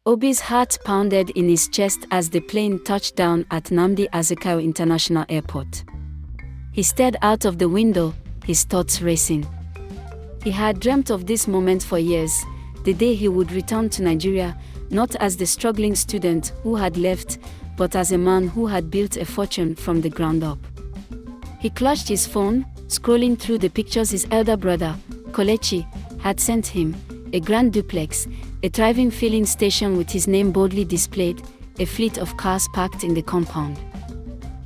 Obi's heart pounded in his chest as the plane touched down at Nnamdi Azikiwe International Airport. He stared out of the window, his thoughts racing. He had dreamt of this moment for years, the day he would return to Nigeria, not as the struggling student who had left, but as a man who had built a fortune from the ground up. He clutched his phone, scrolling through the pictures his elder brother, Kelechi, had sent him: a grand duplex, a thriving filling station with his name boldly displayed, a fleet of cars parked in the compound.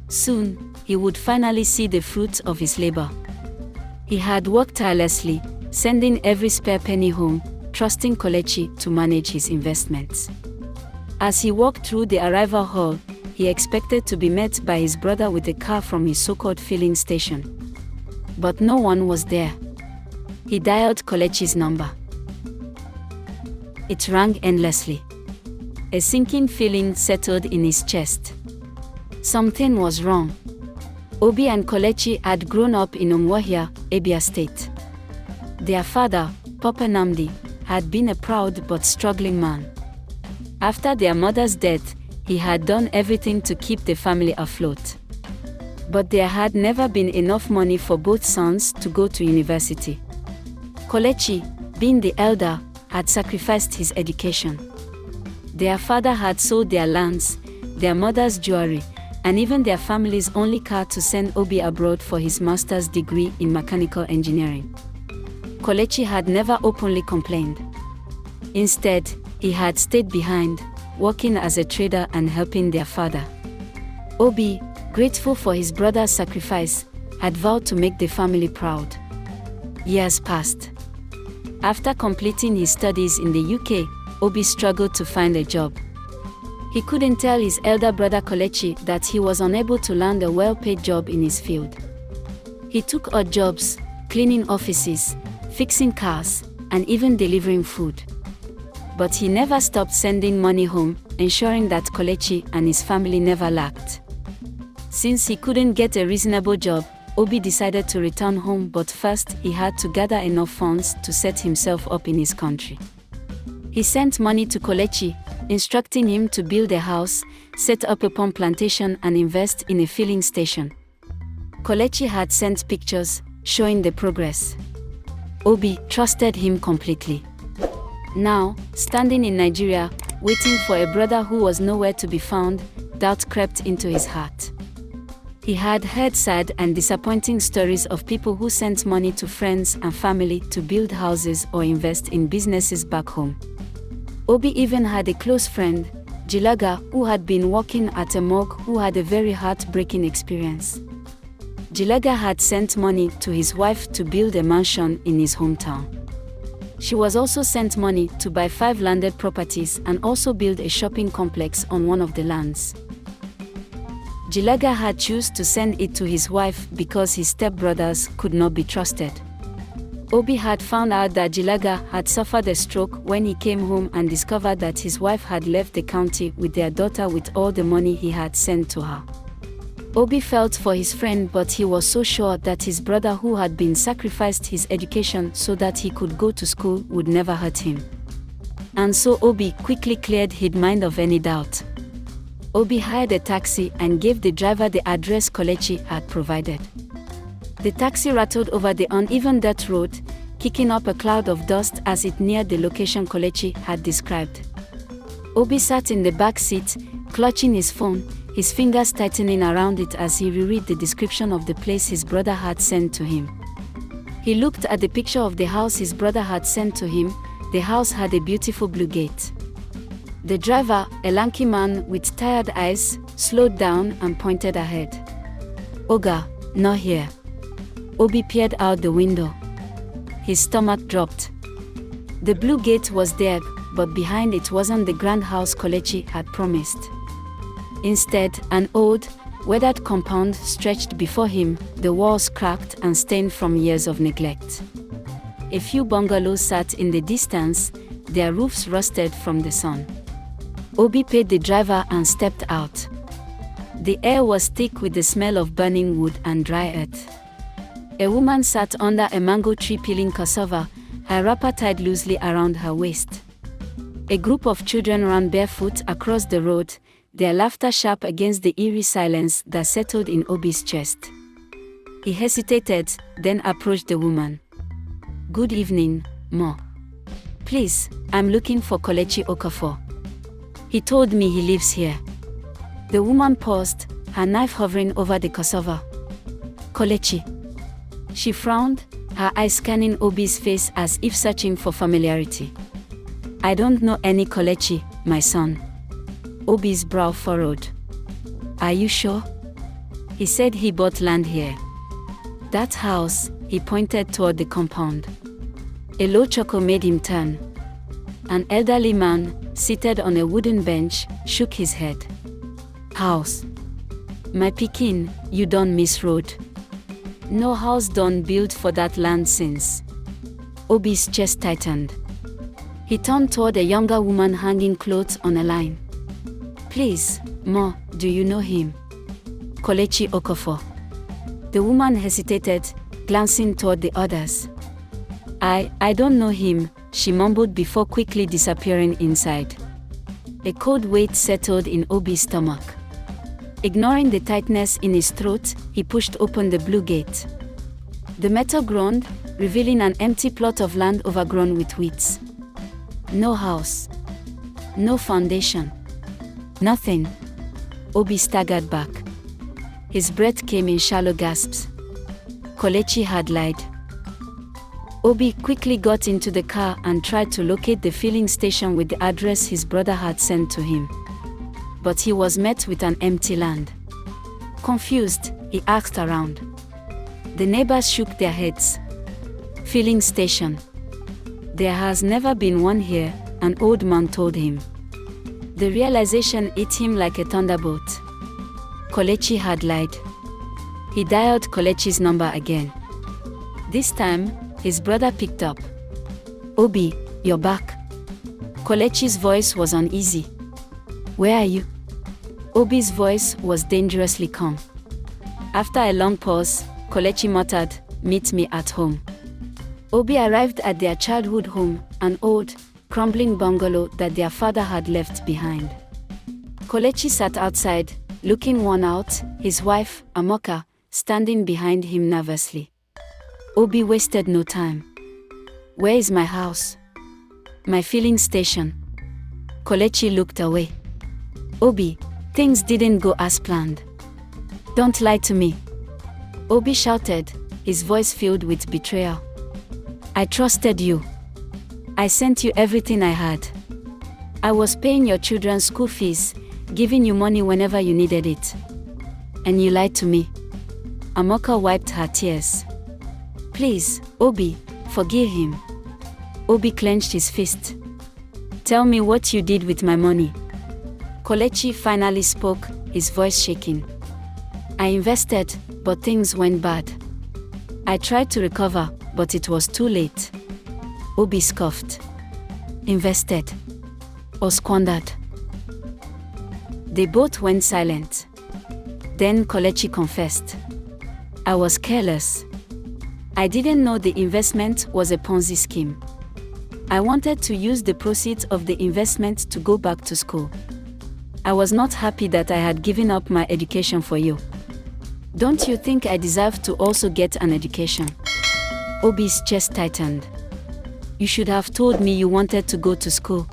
Soon, he would finally see the fruits of his labor. He had worked tirelessly, sending every spare penny home, trusting Kelechi to manage his investments. As he walked through the arrival hall, he expected to be met by his brother with a car from his so-called filling station. But no one was there. He dialed Kelechi's number. It rang endlessly. A sinking feeling settled in his chest. Something was wrong. Obi and Kelechi had grown up in Umuahia, Abia State. Their father, Papa Nnamdi, had been a proud but struggling man. After their mother's death, he had done everything to keep the family afloat. But there had never been enough money for both sons to go to university. Kelechi, being the elder, had sacrificed his education. Their father had sold their lands, their mother's jewelry, and even their family's only car to send Obi abroad for his master's degree in mechanical engineering. Kelechi had never openly complained. Instead, he had stayed behind, working as a trader and helping their father. Obi, grateful for his brother's sacrifice, had vowed to make the family proud. Years passed. After completing his studies in the UK, Obi struggled to find a job. He couldn't tell his elder brother Kelechi that he was unable to land a well-paid job in his field. He took odd jobs, cleaning offices, fixing cars, and even delivering food. But he never stopped sending money home, ensuring that Kelechi and his family never lacked. Since he couldn't get a reasonable job, Obi decided to return home, but first he had to gather enough funds to set himself up in his country. He sent money to Kelechi, instructing him to build a house, set up a palm plantation and invest in a filling station. Kelechi had sent pictures, showing the progress. Obi trusted him completely. Now, standing in Nigeria, waiting for a brother who was nowhere to be found, doubt crept into his heart. He had heard sad and disappointing stories of people who sent money to friends and family to build houses or invest in businesses back home. Obi even had a close friend, Jilaga, who had been working at a morgue, who had a very heartbreaking experience. Jilaga had sent money to his wife to build a mansion in his hometown. She was also sent money to buy 5 landed properties and also build a shopping complex on one of the lands. Jilaga had chosen to send it to his wife because his stepbrothers could not be trusted. Obi had found out that Jilaga had suffered a stroke when he came home and discovered that his wife had left the county with their daughter with all the money he had sent to her. Obi felt for his friend, but he was so sure that his brother, who had been sacrificed his education so that he could go to school, would never hurt him. And so Obi quickly cleared his mind of any doubt. Obi hired a taxi and gave the driver the address Kelechi had provided. The taxi rattled over the uneven dirt road, kicking up a cloud of dust as it neared the location Kelechi had described. Obi sat in the back seat, clutching his phone, his fingers tightening around it as he reread the description of the place his brother had sent to him. He looked at the picture of the house his brother had sent to him. The house had a beautiful blue gate. The driver, a lanky man with tired eyes, slowed down and pointed ahead. "Oga, not here." Obi peered out the window. His stomach dropped. The blue gate was there, but behind it wasn't the grand house Kelechi had promised. Instead, an old, weathered compound stretched before him, the walls cracked and stained from years of neglect. A few bungalows sat in the distance, their roofs rusted from the sun. Obi paid the driver and stepped out. The air was thick with the smell of burning wood and dry earth. A woman sat under a mango tree peeling cassava, her wrapper tied loosely around her waist. A group of children ran barefoot across the road, their laughter sharp against the eerie silence that settled in Obi's chest. He hesitated, then approached the woman. "Good evening, Ma. Please, I'm looking for Kelechi Okafor. He told me he lives here." The woman paused, her knife hovering over the cassava. "Kelechi?" She frowned, her eyes scanning Obi's face as if searching for familiarity. "I don't know any Kelechi, my son." Obi's brow furrowed. "Are you sure?" He said he bought land here. "That house," he pointed toward the compound. A low chuckle made him turn. An elderly man, seated on a wooden bench, shook his head. "House? My pikin, you done misroad. No house done built for that land since." Obi's chest tightened. He turned toward a younger woman hanging clothes on a line. "Please, Ma, do you know him? Kelechi Okafor." The woman hesitated, glancing toward the others. I don't know him," she mumbled before quickly disappearing inside. A cold weight settled in Obi's stomach. Ignoring the tightness in his throat, he pushed open the blue gate. The metal groaned, revealing an empty plot of land overgrown with weeds. No house. No foundation. Nothing. Obi staggered back. His breath came in shallow gasps. Kelechi had lied. Obi quickly got into the car and tried to locate the filling station with the address his brother had sent to him. But he was met with an empty land. Confused, he asked around. The neighbors shook their heads. "Filling station. There has never been one here," an old man told him. The realization hit him like a thunderbolt. Kelechi had lied. He dialed Kelechi's number again. This time, his brother picked up. "Obi, you're back." Kelechi's voice was uneasy. "Where are you?" Obi's voice was dangerously calm. After a long pause, Kelechi muttered, "Meet me at home." Obi arrived at their childhood home, an old, crumbling bungalow that their father had left behind. Kelechi sat outside, looking worn out, his wife, Amoka, standing behind him nervously. Obi wasted no time. "Where is my house? My filling station?" Kelechi looked away. "Obi, things didn't go as planned. Don't lie to me." Obi shouted, his voice filled with betrayal. "I trusted you. I sent you everything I had. I was paying your children's school fees, giving you money whenever you needed it. And you lied to me." Amoka wiped her tears. "Please, Obi, forgive him." Obi clenched his fist. "Tell me what you did with my money." Kelechi finally spoke, his voice shaking. "I invested, but things went bad. I tried to recover, but it was too late." Obi scoffed. "Invested? Or squandered?" They both went silent. Then Kelechi confessed. "I was careless. I didn't know the investment was a Ponzi scheme. I wanted to use the proceeds of the investment to go back to school. I was not happy that I had given up my education for you. Don't you think I deserve to also get an education?" Obi's chest tightened. "You should have told me you wanted to go to school.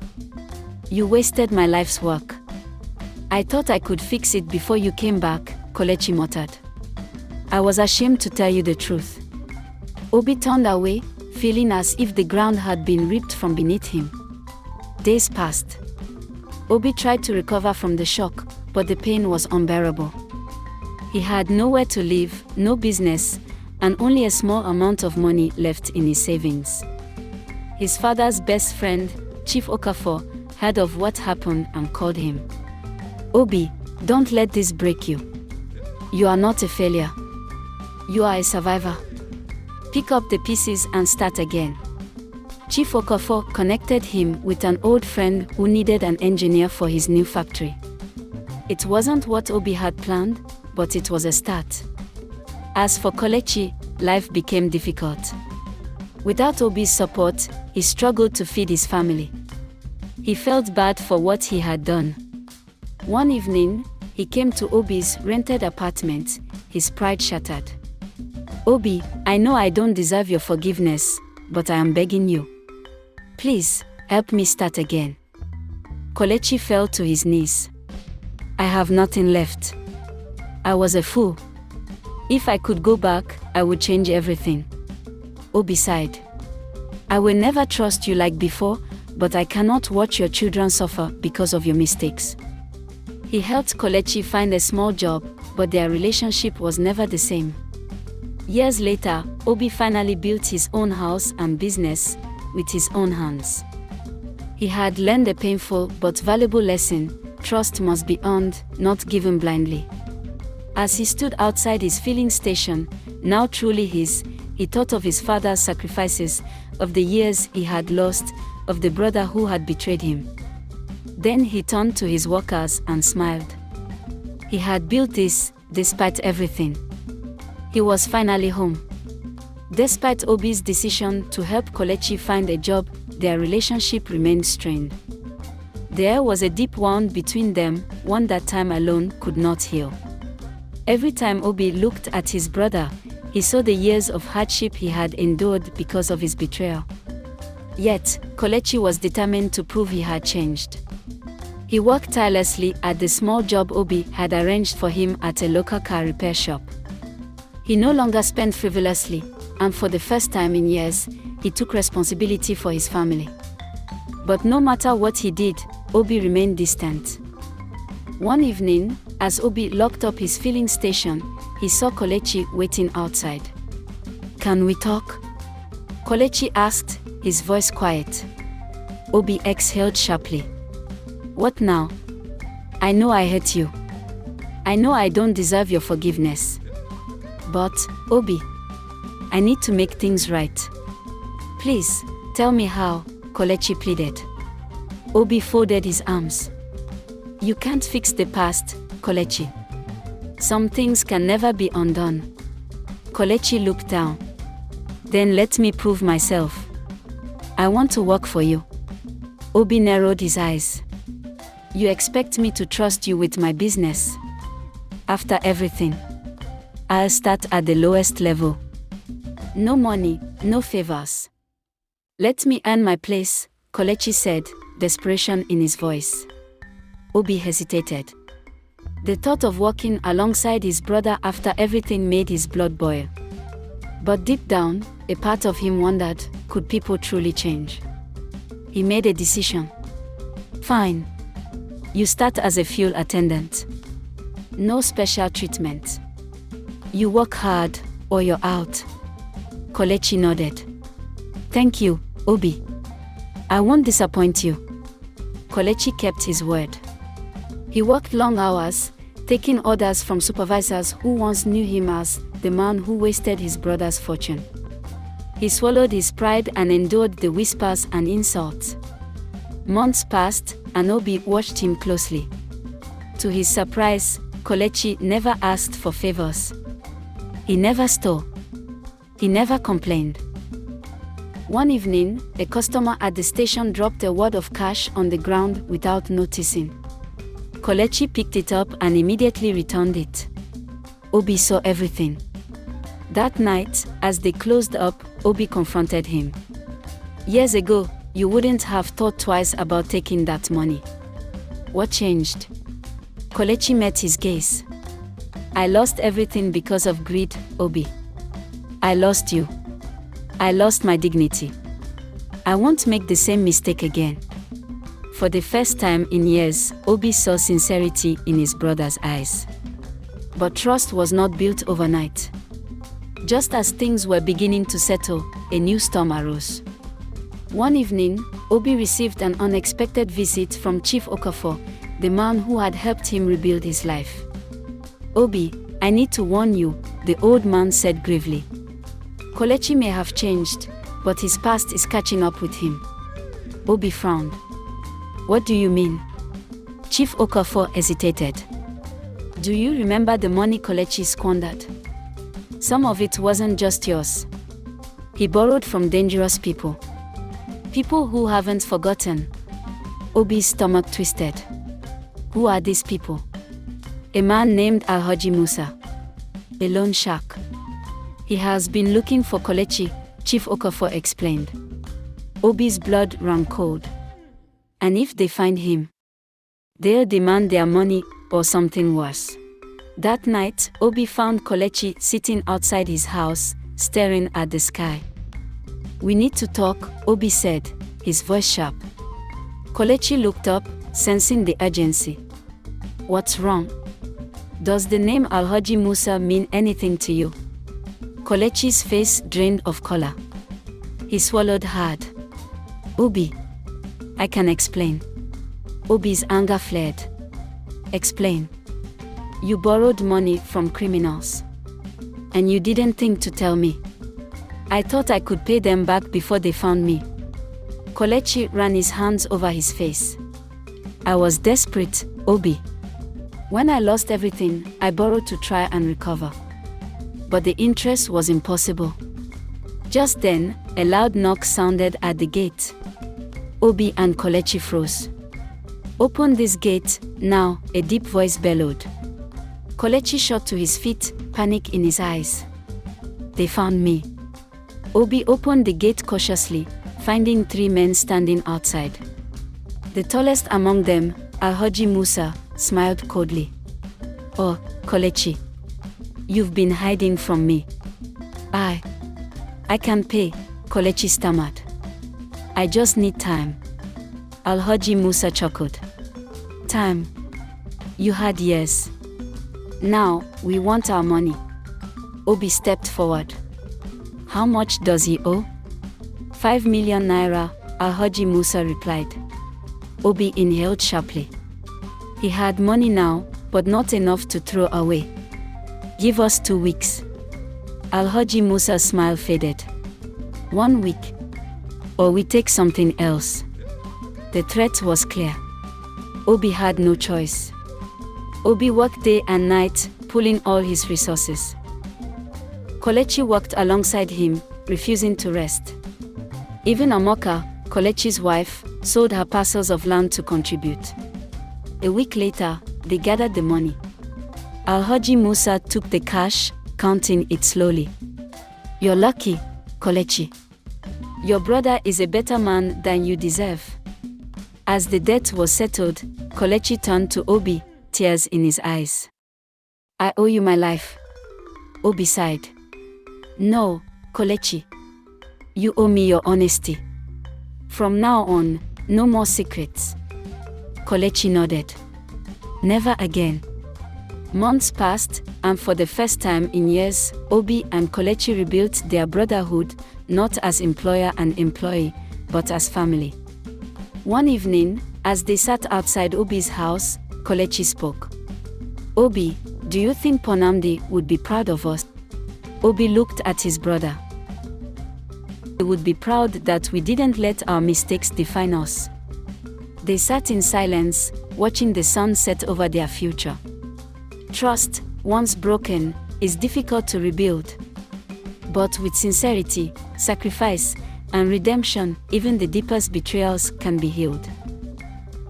You wasted my life's work. I thought I could fix it before you came back," Kelechi muttered. "I was ashamed to tell you the truth." Obi turned away, feeling as if the ground had been ripped from beneath him. Days passed. Obi tried to recover from the shock, but the pain was unbearable. He had nowhere to live, no business, and only a small amount of money left in his savings. His father's best friend, Chief Okafor, heard of what happened and called him. "Obi, don't let this break you. You are not a failure. You are a survivor. Pick up the pieces and start again." Chief Okafor connected him with an old friend who needed an engineer for his new factory. It wasn't what Obi had planned, but it was a start. As for Kelechi, life became difficult. Without Obi's support, he struggled to feed his family. He felt bad for what he had done. One evening, he came to Obi's rented apartment, his pride shattered. "Obi, I know I don't deserve your forgiveness, but I am begging you. Please, help me start again." Kelechi fell to his knees. "I have nothing left. I was a fool. If I could go back, I would change everything." Obi sighed. "I will never trust you like before, but I cannot watch your children suffer because of your mistakes." He helped Kelechi find a small job, but their relationship was never the same. Years later, Obi finally built his own house and business with his own hands. He had learned a painful but valuable lesson: trust must be earned, not given blindly. As he stood outside his filling station, now truly his, he thought of his father's sacrifices, of the years he had lost, of the brother who had betrayed him. Then he turned to his workers and smiled. He had built this, despite everything. He was finally home. Despite Obi's decision to help Kelechi find a job, their relationship remained strained. There was a deep wound between them, one that time alone could not heal. Every time Obi looked at his brother, he saw the years of hardship he had endured because of his betrayal. Yet, Kelechi was determined to prove he had changed. He worked tirelessly at the small job Obi had arranged for him at a local car repair shop. He no longer spent frivolously, and for the first time in years, he took responsibility for his family. But no matter what he did, Obi remained distant. One evening, as Obi locked up his filling station, he saw Kelechi waiting outside. "Can we talk?" Kelechi asked, his voice quiet. Obi exhaled sharply. "What now? I know I hurt you. I know I don't deserve your forgiveness. But, Obi, I need to make things right. Please, tell me how," Kelechi pleaded. Obi folded his arms. "You can't fix the past, Kelechi. Some things can never be undone." Kelechi looked down. "Then let me prove myself. I want to work for you." Obi narrowed his eyes. "You expect me to trust you with my business? After everything, I'll start at the lowest level. No money, no favors. Let me earn my place," Kelechi said, desperation in his voice. Obi hesitated. The thought of working alongside his brother after everything made his blood boil. But deep down, a part of him wondered, could people truly change? He made a decision. "Fine. You start as a fuel attendant. No special treatment. You work hard, or you're out." Kelechi nodded. "Thank you, Obi. I won't disappoint you." Kelechi kept his word. He worked long hours, taking orders from supervisors who once knew him as the man who wasted his brother's fortune. He swallowed his pride and endured the whispers and insults. Months passed, and Obi watched him closely. To his surprise, Kelechi never asked for favors. He never stole. He never complained. One evening, a customer at the station dropped a wad of cash on the ground without noticing. Kelechi picked it up and immediately returned it. Obi saw everything. That night, as they closed up, Obi confronted him. "Years ago, you wouldn't have thought twice about taking that money. What changed?" Kelechi met his gaze. "I lost everything because of greed, Obi. I lost you. I lost my dignity. I won't make the same mistake again." For the first time in years, Obi saw sincerity in his brother's eyes. But trust was not built overnight. Just as things were beginning to settle, a new storm arose. One evening, Obi received an unexpected visit from Chief Okafor, the man who had helped him rebuild his life. "Obi, I need to warn you," the old man said gravely. "Kelechi may have changed, but his past is catching up with him." Obi frowned. "What do you mean?" Chief Okafor hesitated. "Do you remember the money Kelechi squandered? Some of it wasn't just yours. He borrowed from dangerous people. People who haven't forgotten." Obi's stomach twisted. Who are these people? A man named Alhaji Musa. A loan shark. He has been looking for Kelechi, Chief Okafor explained. Obi's blood ran cold. And if they find him, they'll demand their money or something worse. That night, Obi found Kelechi sitting outside his house, staring at the sky. We need to talk, Obi said, his voice sharp. Kelechi looked up, sensing the urgency. What's wrong? Does the name Alhaji Musa mean anything to you? Kelechi's face drained of color. He swallowed hard. Obi, I can explain. Obi's anger flared. Explain. You borrowed money from criminals. And you didn't think to tell me. I thought I could pay them back before they found me. Kelechi ran his hands over his face. I was desperate, Obi. When I lost everything, I borrowed to try and recover. But the interest was impossible. Just then, a loud knock sounded at the gate. Obi and Kelechi froze. Open this gate, now, a deep voice bellowed. Kelechi shot to his feet, panic in his eyes. They found me. Obi opened the gate cautiously, finding 3 men standing outside. The tallest among them, Alhaji Musa, smiled coldly. Oh, Kelechi. You've been hiding from me. I can pay, Kelechi stammered. I just need time. Alhaji Musa chuckled. Time? You had years. Now, we want our money. Obi stepped forward. How much does he owe? 5 million naira, Alhaji Musa replied. Obi inhaled sharply. He had money now, but not enough to throw away. Give us 2 weeks. Alhaji Musa's smile faded. 1 week. Or we take something else. The threat was clear. Obi had no choice. Obi worked day and night, pulling all his resources. Kelechi worked alongside him, refusing to rest. Even Amoka, Kelechi's wife, sold her parcels of land to contribute. A week later, they gathered the money. Alhaji Musa took the cash, counting it slowly. You're lucky, Kelechi. Your brother is a better man than you deserve. As the debt was settled, Kelechi turned to Obi, tears in his eyes. I owe you my life. Obi sighed. No, Kelechi. You owe me your honesty. From now on, no more secrets. Kelechi nodded. Never again. Months passed, and for the first time in years, Obi and Kelechi rebuilt their brotherhood, not as employer and employee, but as family. One evening, as they sat outside Obi's house, Kelechi spoke. Obi, do you think Ponamdi would be proud of us? Obi looked at his brother. He would be proud that we didn't let our mistakes define us. They sat in silence, watching the sun set over their future. Trust, once broken, is difficult to rebuild. But with sincerity, sacrifice, and redemption, even the deepest betrayals can be healed.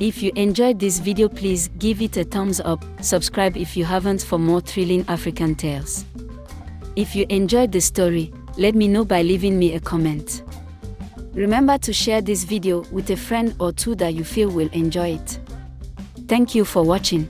If you enjoyed this video, please give it a thumbs up, subscribe if you haven't for more thrilling African tales. If you enjoyed the story, let me know by leaving me a comment. Remember to share this video with a friend or two that you feel will enjoy it. Thank you for watching.